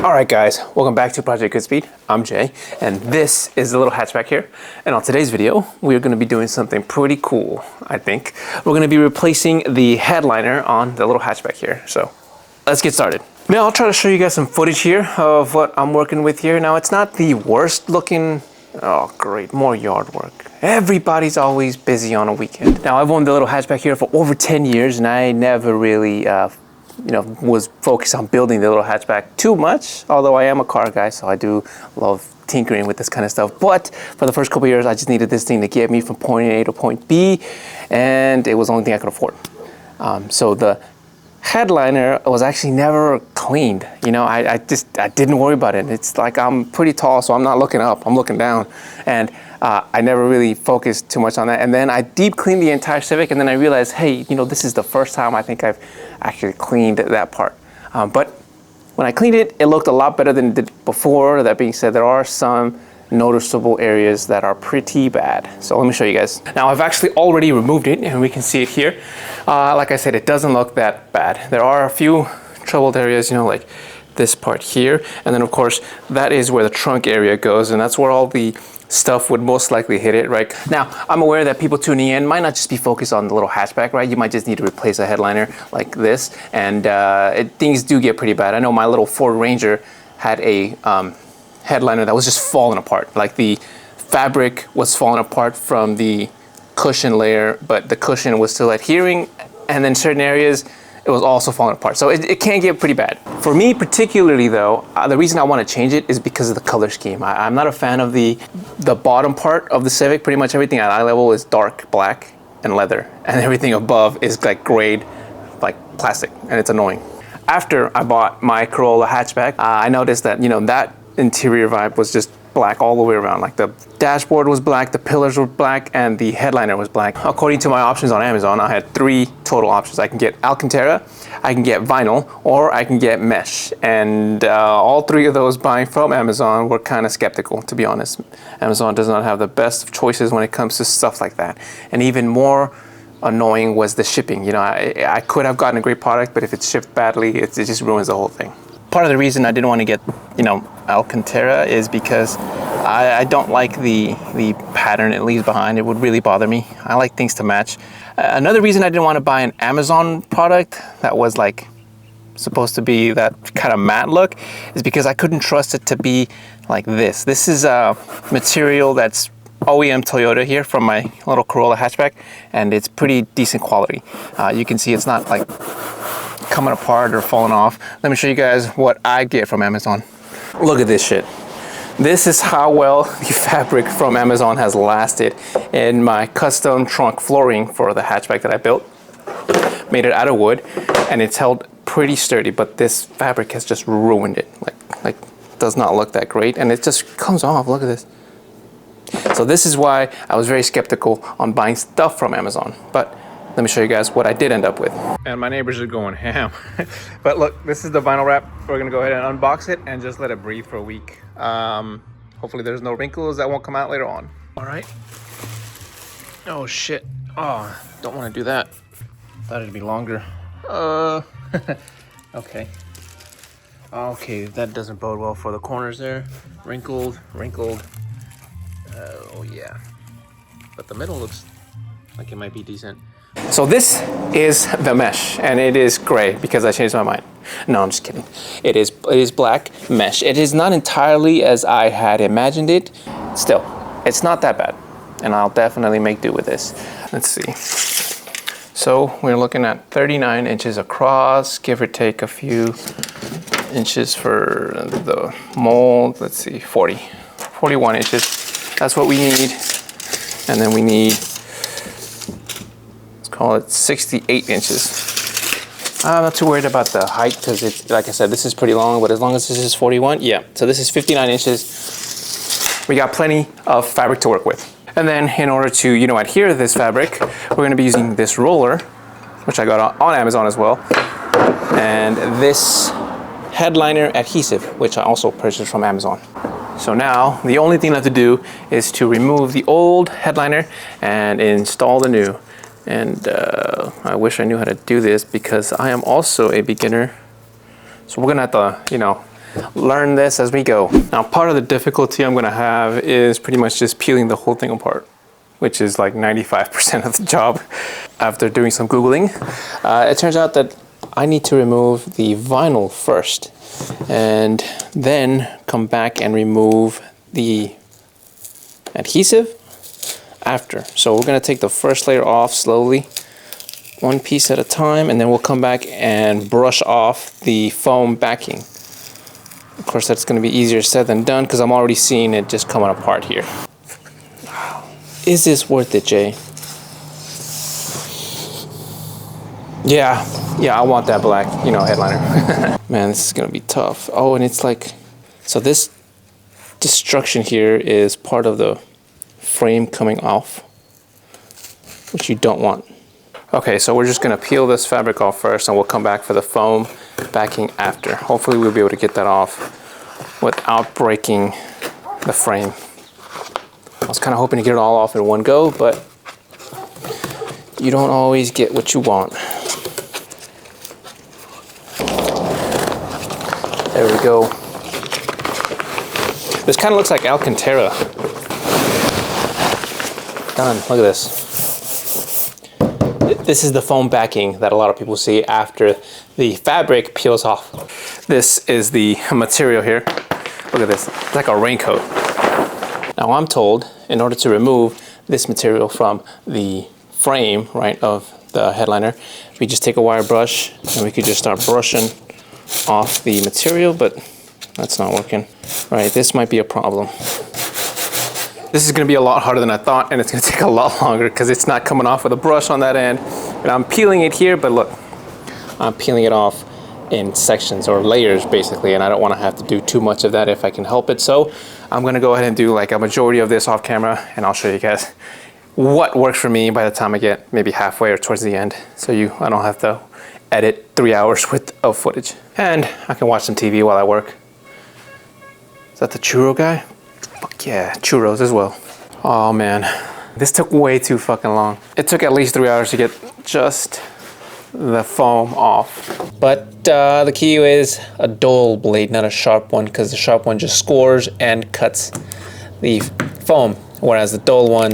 All right, guys, welcome back to Project GoodSpeed. I'm Jay, and this is the little hatchback here. And on today's video, we're going to be doing something pretty cool, I think. We're going to be replacing the headliner on the little hatchback here. So let's get started. Now, I'll try to show you guys some footage here of what I'm working with here. Now, it's not the worst looking. Oh, great, more yard work. Everybody's always busy on a weekend. Now, I've owned the little hatchback here for over 10 years, and I never really was focused on building the little hatchback too much, although I am a car guy, so I do love tinkering with this kind of stuff. But for the first couple of years, I just needed this thing to get me from point A to point B, and it was the only thing I could afford. So the headliner was actually never cleaned. You know, I didn't worry about it. It's like I'm pretty tall, so I'm not looking up, I'm looking down. And I never really focused too much on that. And then I deep cleaned the entire Civic, and then I realized, hey, you know, this is the first time I think I've actually cleaned that part. But when I cleaned it, it looked a lot better than it did before. That being said, there are some noticeable areas that are pretty bad. So let me show you guys. Now, I've actually already removed it, and we can see it here. Like I said, it doesn't look that bad. There are a few troubled areas, you know, like this part here. And then, of course, that is where the trunk area goes, and that's where all the stuff would most likely hit it, right? Now, I'm aware that people tuning in might not just be focused on the little hatchback, right? You might just need to replace a headliner like this, and things do get pretty bad. I know my little Ford Ranger had a headliner that was just falling apart. Like the fabric was falling apart from the cushion layer, but the cushion was still adhering, and then certain areas it was also falling apart. So it can get pretty bad. For me particularly though, the reason I want to change it is because of the color scheme. I'm not a fan of the bottom part of the Civic. Pretty much everything at eye level is dark black and leather, and everything above is like grayed, like plastic, and it's annoying. After I bought my Corolla hatchback, I noticed that, you know, that interior vibe was just black all the way around. Like the dashboard was black, the pillars were black, and the headliner was black. According to my options on Amazon, I had 3 total options. I can get Alcantara, I can get vinyl, or I can get mesh. And all 3 of those buying from Amazon were kind of skeptical, to be honest. Amazon does not have the best choices when it comes to stuff like that. And even more annoying was the shipping. You know, I could have gotten a great product, but if it's shipped badly, it just ruins the whole thing. Part of the reason I didn't want to get, you know, Alcantara is because I don't like the pattern it leaves behind. It would really bother me. I like things to match. Another reason I didn't want to buy an Amazon product that was like supposed to be that kind of matte look is because I couldn't trust it to be like this. This is a material that's OEM Toyota here from my little Corolla hatchback, and it's pretty decent quality. You can see it's not like coming apart or falling off. Let me show you guys what I get from Amazon. Look at this shit. This is how well the fabric from Amazon has lasted in my custom trunk flooring for the hatchback that I built. Made it out of wood, and it's held pretty sturdy, but this fabric has just ruined it. Like does not look that great, and it just comes off. Look at this. So this is why I was very skeptical on buying stuff from Amazon. But let me show you guys what I did end up with. And my neighbors are going ham. But look, this is the vinyl wrap. We're gonna go ahead and unbox it and just let it breathe for a week. Hopefully there's no wrinkles that won't come out later on. All right. Oh shit. Oh, don't wanna do that. Thought it'd be longer. Okay. Okay, that doesn't bode well for the corners there. Wrinkled. Oh yeah. But the middle looks like it might be decent. So this is the mesh, and it is gray because I changed my mind. No, I'm just kidding. It is black mesh. It is not entirely as I had imagined it. Still, it's not that bad, and I'll definitely make do with this. Let's see. So we're looking at 39 inches across, give or take a few inches for the mold. Let's see, 41 inches. That's what we need. And then we need, call it 68 inches. I'm not too worried about the height because it's, like I said, this is pretty long, but as long as this is 41, yeah. So this is 59 inches. We got plenty of fabric to work with. And then in order to, you know, adhere to this fabric, we're gonna be using this roller, which I got on Amazon as well. And this headliner adhesive, which I also purchased from Amazon. So now the only thing left to do is to remove the old headliner and install the new. And I wish I knew how to do this because I am also a beginner. So we're gonna have to, you know, learn this as we go. Now, part of the difficulty I'm gonna have is pretty much just peeling the whole thing apart, which is like 95% of the job. After doing some Googling, it turns out that I need to remove the vinyl first and then come back and remove the adhesive after. So we're gonna take the first layer off slowly, one piece at a time, and then we'll come back and brush off the foam backing. Of course, that's gonna be easier said than done because I'm already seeing it just coming apart here. Is this worth it, Jay? Yeah, I want that black, headliner. Man, this is gonna be tough. Oh, and it's like, so this destruction here is part of the frame coming off, which you don't want. Okay, so we're just gonna peel this fabric off first and we'll come back for the foam backing after. Hopefully we'll be able to get that off without breaking the frame. I was kind of hoping to get it all off in one go, but you don't always get what you want. There we go. This kind of looks like Alcantara. Done. Look at this. This is the foam backing that a lot of people see after the fabric peels off. This is the material here. Look at this. It's like a raincoat. Now I'm told in order to remove this material from the frame, right, of the headliner, we just take a wire brush and we could just start brushing off the material, but that's not working. Right, this might be a problem. This is gonna be a lot harder than I thought, and it's gonna take a lot longer because it's not coming off with a brush on that end. And I'm peeling it here, but look, I'm peeling it off in sections or layers basically, and I don't wanna have to do too much of that if I can help it. So I'm gonna go ahead and do like a majority of this off camera, and I'll show you guys what works for me by the time I get maybe halfway or towards the end. So I don't have to edit 3 hours worth of footage. And I can watch some TV while I work. Is that the churro guy? Fuck yeah, churros as well. Oh man, this took way too fucking long. It took at least 3 hours to get just the foam off. But the key is a dull blade, not a sharp one, because the sharp one just scores and cuts the foam, whereas the dull one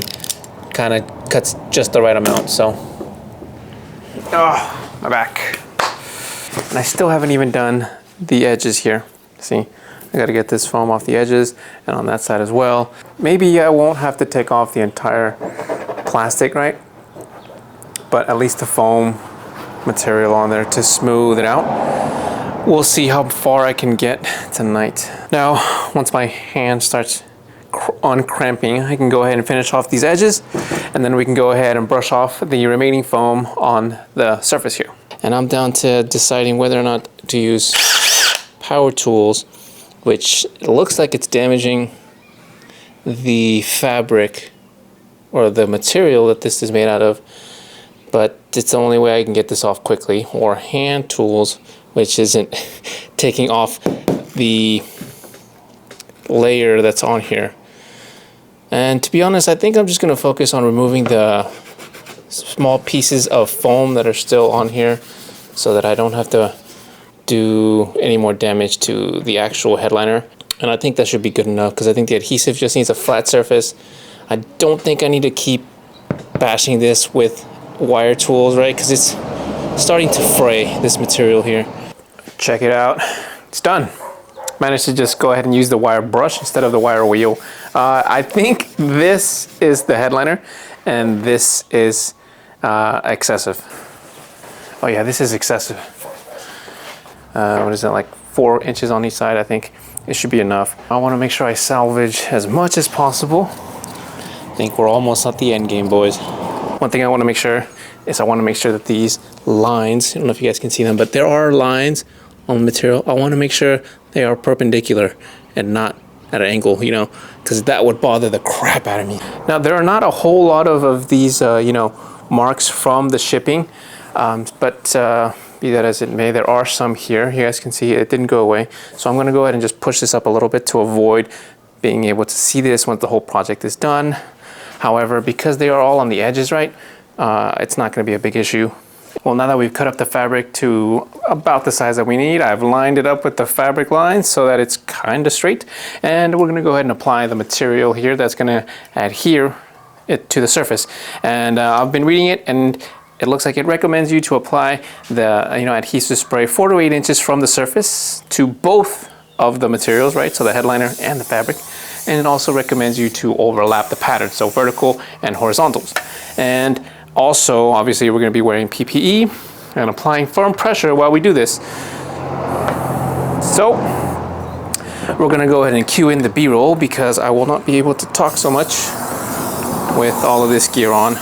kind of cuts just the right amount. So, oh, my back. And I still haven't even done the edges here. See, I gotta get this foam off the edges and on that side as well. Maybe I won't have to take off the entire plastic, right? But at least the foam material on there to smooth it out. We'll see how far I can get tonight. Now, once my hand starts uncramping, I can go ahead and finish off these edges, and then we can go ahead and brush off the remaining foam on the surface here. And I'm down to deciding whether or not to use power tools, which looks like it's damaging the fabric or the material that this is made out of, but it's the only way I can get this off quickly, or hand tools, which isn't taking off the layer that's on here. And to be honest, I think I'm just going to focus on removing the small pieces of foam that are still on here so that I don't have to do any more damage to the actual headliner. And I think that should be good enough because I think the adhesive just needs a flat surface. I don't think I need to keep bashing this with wire tools, right? Because it's starting to fray, this material here. Check it out. It's done. Managed to just go ahead and use the wire brush instead of the wire wheel. I think this is the headliner and this is excessive. Oh yeah, this is excessive. What is that, like 4 inches on each side? I think it should be enough. I want to make sure I salvage as much as possible. I think we're almost at the end game, boys. One thing I want to make sure is I want to make sure that these lines, I don't know if you guys can see them, but there are lines on the material. I want to make sure they are perpendicular and not at an angle, you know, because that would bother the crap out of me. Now, there are not a whole lot of these, you know, marks from the shipping, but be that as it may, there are some here. You guys can see it didn't go away. So I'm going to go ahead and just push this up a little bit to avoid being able to see this once the whole project is done. However, because they are all on the edges, right, it's not going to be a big issue. Well, now that we've cut up the fabric to about the size that we need, I've lined it up with the fabric lines so that it's kind of straight. And we're gonna go ahead and apply the material here that's gonna adhere it to the surface. And I've been reading it, and it looks like it recommends you to apply the adhesive spray 4 to 8 inches from the surface to both of the materials, right? So the headliner and the fabric. And it also recommends you to overlap the pattern, so vertical and horizontals. And also, obviously, we're going to be wearing PPE and applying firm pressure while we do this. So we're going to go ahead and cue in the B-roll because I will not be able to talk so much with all of this gear on.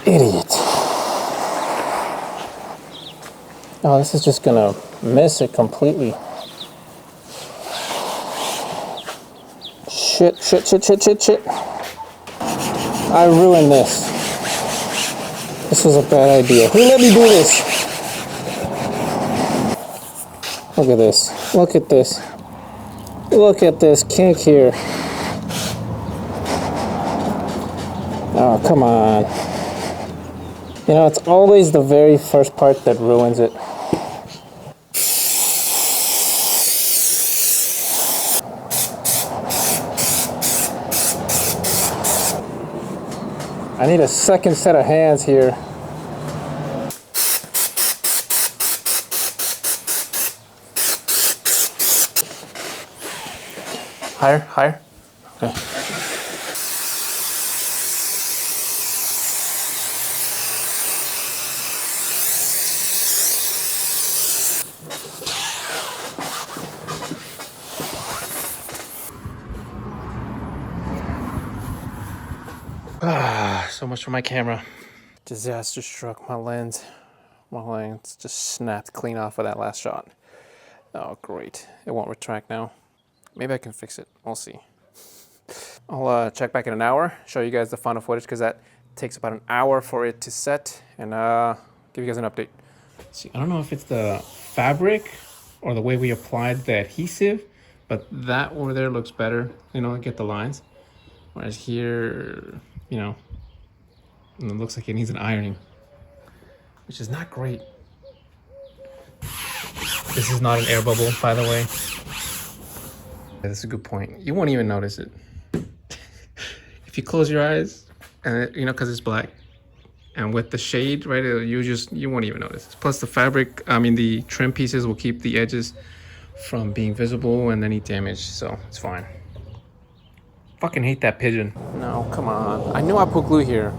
Idiot. Oh, this is just going to miss it completely. Shit. I ruined this. This was a bad idea. Who let me do this? Look at this. Look at this. Look at this kink here. Oh, come on. You know, it's always the very first part that ruins it. I need a second set of hands here. Higher? Okay. So much for my camera. Disaster struck. My lens just snapped clean off of that last shot. Oh, great. It won't retract now. Maybe I can fix it. We'll see. I'll check back in an hour, show you guys the final footage, because that takes about an hour for it to set, and give you guys an update. See, I don't know if it's the fabric or the way we applied the adhesive, but that over there looks better, get the lines. Whereas here, it looks like it needs an ironing, which is not great. This is not an air bubble, by the way. That's a good point. You won't even notice it. If you close your eyes, and because it's black, and with the shade, right, you won't even notice. Plus the fabric, the trim pieces will keep the edges from being visible and any damage, so it's fine. Fucking hate that pigeon. No, come on. I knew I put glue here.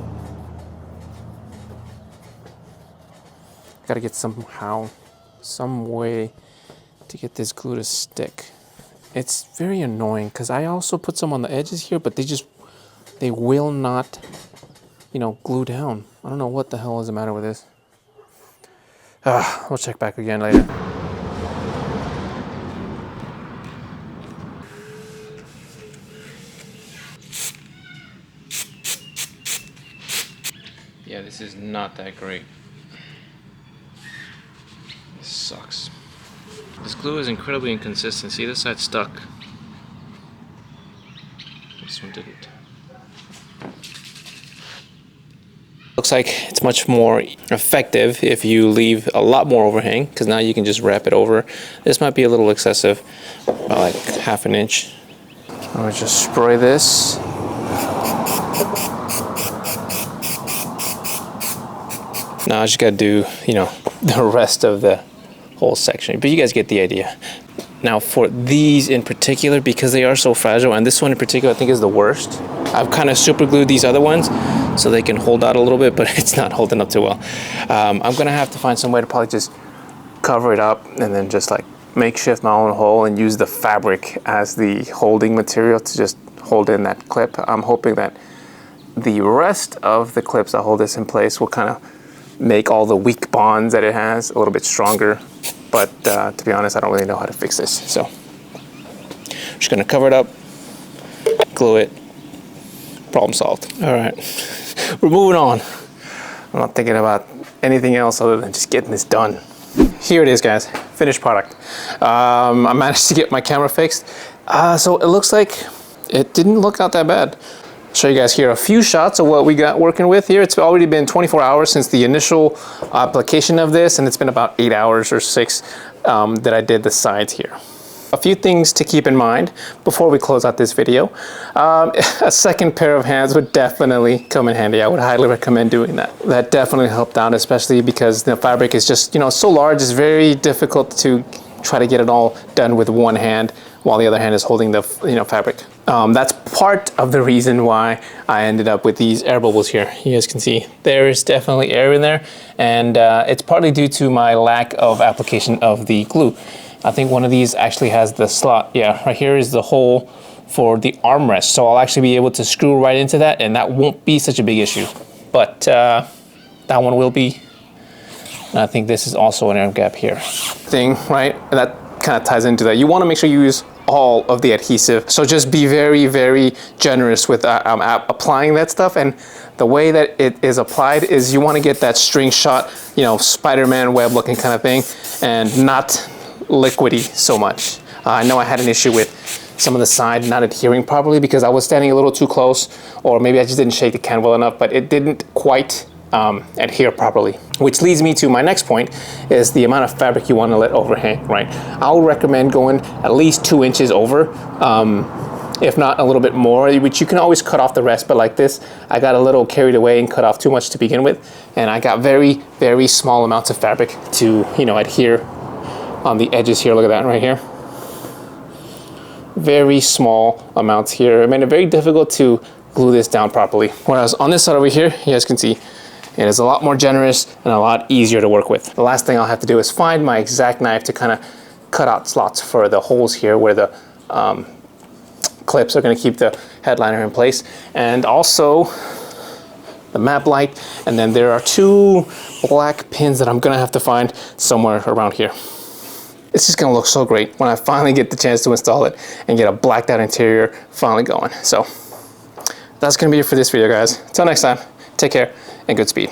Gotta get some way to get this glue to stick. It's very annoying because I also put some on the edges here, but they will not, glue down. I don't know what the hell is the matter with this. We'll check back again later. Yeah, this is not that great. This sucks. This glue is incredibly inconsistent. See, this side stuck. This one didn't. Looks like it's much more effective if you leave a lot more overhang, because now you can just wrap it over. This might be a little excessive, about like ½ an inch. I'm gonna just spray this. Now I just gotta do, the rest of the whole section, but you guys get the idea. Now for these in particular, because they are so fragile, and this one in particular I think is the worst, I've kind of super glued these other ones so they can hold out a little bit, but it's not holding up too well. I'm gonna have to find some way to probably just cover it up and then just like makeshift my own hole and use the fabric as the holding material to just hold in that clip. I'm hoping that the rest of the clips that hold this in place will kind of make all the weak bonds that it has a little bit stronger. But to be honest, I don't really know how to fix this. So I'm just gonna cover it up, glue it, problem solved. All right, we're moving on. I'm not thinking about anything else other than just getting this done. Here it is, guys, finished product. I managed to get my camera fixed. So it looks like it didn't look out that bad. Show you guys here a few shots of what we got working with here. It's already been 24 hours since the initial application of this, and it's been about 8 hours or 6 that I did the sides here. A few things to keep in mind before we close out this video. A second pair of hands would definitely come in handy. I would highly recommend doing that. That definitely helped out, especially because the fabric is just, so large. It's very difficult to try to get it all done with one hand while the other hand is holding the fabric. That's part of the reason why I ended up with these air bubbles here. You guys can see there is definitely air in there, and it's partly due to my lack of application of the glue. I think one of these actually has the slot. Yeah, right here is the hole for the armrest. So I'll actually be able to screw right into that, and that won't be such a big issue. But that one will be. And I think this is also an air gap here. Right? That kind of ties into that. You want to make sure you use all of the adhesive. So just be very, very generous with applying that stuff. And the way that it is applied is you want to get that string shot, Spider-Man web looking kind of thing, and not liquidy so much. I know I had an issue with some of the side not adhering properly because I was standing a little too close, or maybe I just didn't shake the can well enough, but it didn't quite adhere properly. Which leads me to my next point, is the amount of fabric you want to let overhang, right? I'll recommend going at least 2 inches over, if not a little bit more, which you can always cut off the rest, but like this, I got a little carried away and cut off too much to begin with, and I got very, very small amounts of fabric to, adhere on the edges here. Look at that right here. Very small amounts here. It made it very difficult to glue this down properly. Whereas on this side over here, you guys can see it is a lot more generous and a lot easier to work with. The last thing I'll have to do is find my exact knife to kind of cut out slots for the holes here where the clips are going to keep the headliner in place. And also the map light. And then there are 2 black pins that I'm going to have to find somewhere around here. It's just gonna look so great when I finally get the chance to install it and get a blacked out interior finally going. So that's gonna be it for this video, guys. Until next time, take care and good speed.